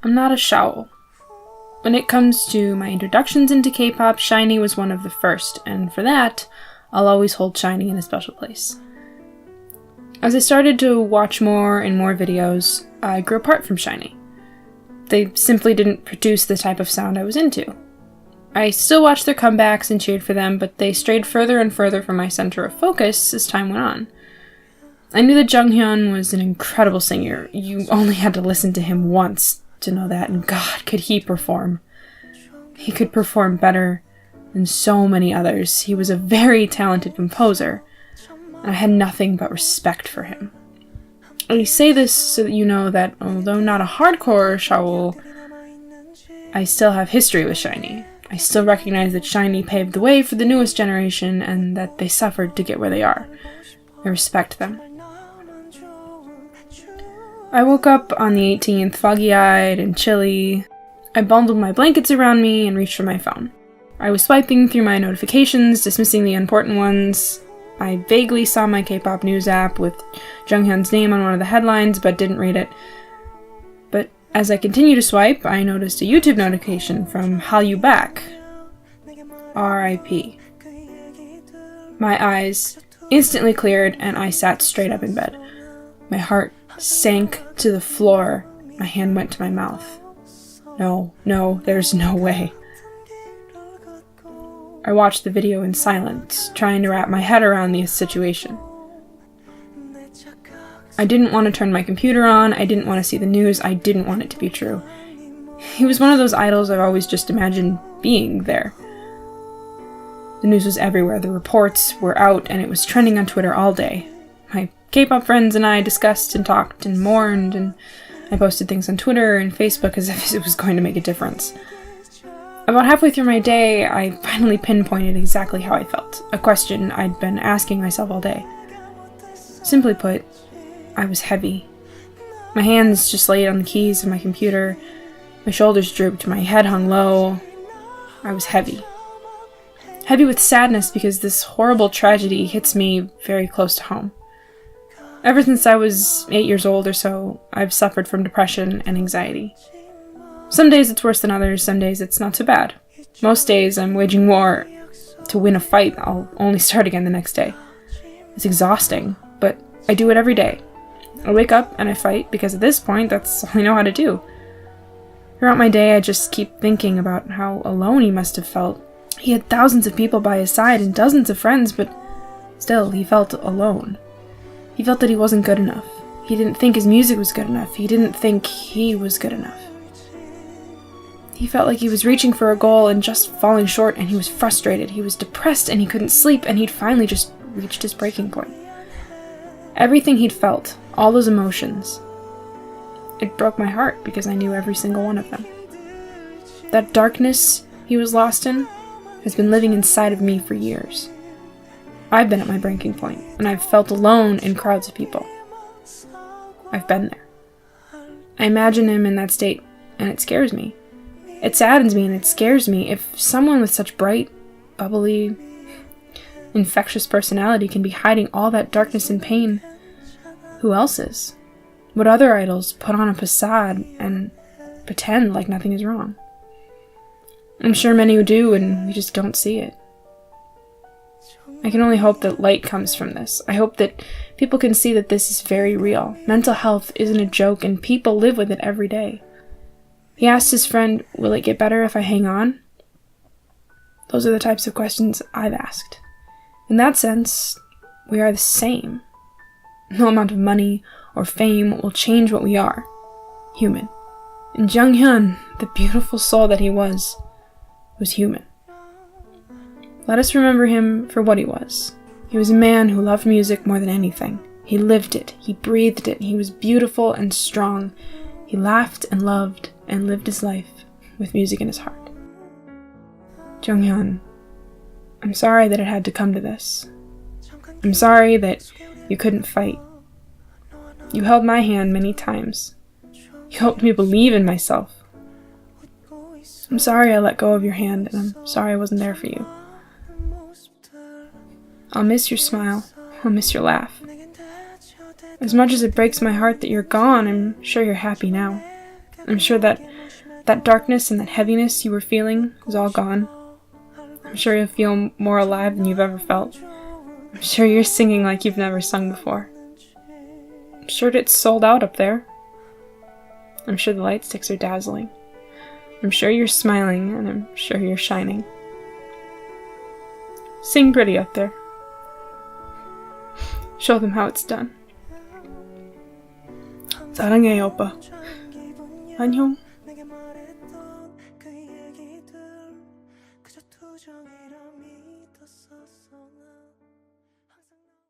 I'm not a SHAWOL. When it comes to my introductions into K-pop, SHINee was one of the first, and for that, I'll always hold SHINee in a special place. As I started to watch more and more videos, I grew apart from SHINee. They simply didn't produce the type of sound I was into. I still watched their comebacks and cheered for them, but they strayed further and further from my center of focus as time went on. I knew that Jonghyun was an incredible singer. You only had to listen to him once to know that, and God, could he perform. He could perform better than so many others. He was a very talented composer, and I had nothing but respect for him. I say this so that you know that although not a hardcore SHAWOL, I still have history with SHINee. I still recognize that SHINee paved the way for the newest generation and that they suffered to get where they are. I respect them. I woke up on the 18th, foggy-eyed and chilly. I bundled my blankets around me and reached for my phone. I was swiping through my notifications, dismissing the important ones. I vaguely saw my K-pop news app with Jonghyun's name on one of the headlines, but didn't read it. But as I continued to swipe, I noticed a YouTube notification from Hallyu Back. R.I.P. My eyes instantly cleared, and I sat straight up in bed. My heart sank to the floor. My hand went to my mouth. No, there's no way. I watched the video in silence, trying to wrap my head around the situation. I didn't want to turn my computer on, I didn't want to see the news, I didn't want it to be true. He was one of those idols I've always just imagined being there. The news was everywhere, the reports were out, and it was trending on Twitter all day. My K-pop friends and I discussed and talked and mourned, and I posted things on Twitter and Facebook as if it was going to make a difference. About halfway through my day, I finally pinpointed exactly how I felt, a question I'd been asking myself all day. Simply put, I was heavy. My hands just laid on the keys of my computer, my shoulders drooped, my head hung low. I was heavy. Heavy with sadness because this horrible tragedy hits me very close to home. Ever since I was 8 years old or so, I've suffered from depression and anxiety. Some days it's worse than others, some days it's not so bad. Most days I'm waging war to win a fight I'll only start again the next day. It's exhausting, but I do it every day. I wake up and I fight because at this point that's all I know how to do. Throughout my day I just keep thinking about how alone he must have felt. He had thousands of people by his side and dozens of friends, but still he felt alone. He felt that he wasn't good enough. He didn't think his music was good enough. He didn't think he was good enough. He felt like he was reaching for a goal and just falling short, and he was frustrated. He was depressed and he couldn't sleep, and he'd finally just reached his breaking point. Everything he'd felt, all those emotions, it broke my heart because I knew every single one of them. That darkness he was lost in has been living inside of me for years. I've been at my breaking point, and I've felt alone in crowds of people. I've been there. I imagine him in that state, and it scares me. It saddens me and it scares me. If someone with such bright, bubbly, infectious personality can be hiding all that darkness and pain, who else is? What other idols put on a facade and pretend like nothing is wrong? I'm sure many who do, and we just don't see it. I can only hope that light comes from this. I hope that people can see that this is very real. Mental health isn't a joke, and people live with it every day. He asked his friend, "Will it get better if I hang on?" Those are the types of questions I've asked. In that sense, we are the same. No amount of money or fame will change what we are. Human. And Jonghyun, the beautiful soul that he was human. Let us remember him for what he was. He was a man who loved music more than anything. He lived it. He breathed it. He was beautiful and strong. He laughed and loved and lived his life with music in his heart. Jonghyun, I'm sorry that it had to come to this. I'm sorry that you couldn't fight. You held my hand many times. You helped me believe in myself. I'm sorry I let go of your hand, and I'm sorry I wasn't there for you. I'll miss your smile. I'll miss your laugh. As much as it breaks my heart that you're gone, I'm sure you're happy now. I'm sure that darkness and that heaviness you were feeling is all gone. I'm sure you'll feel more alive than you've ever felt. I'm sure you're singing like you've never sung before. I'm sure it's sold out up there. I'm sure the light sticks are dazzling. I'm sure you're smiling, and I'm sure you're shining. Sing pretty up there. Show them how it's done. 사랑해, 오빠. 안녕.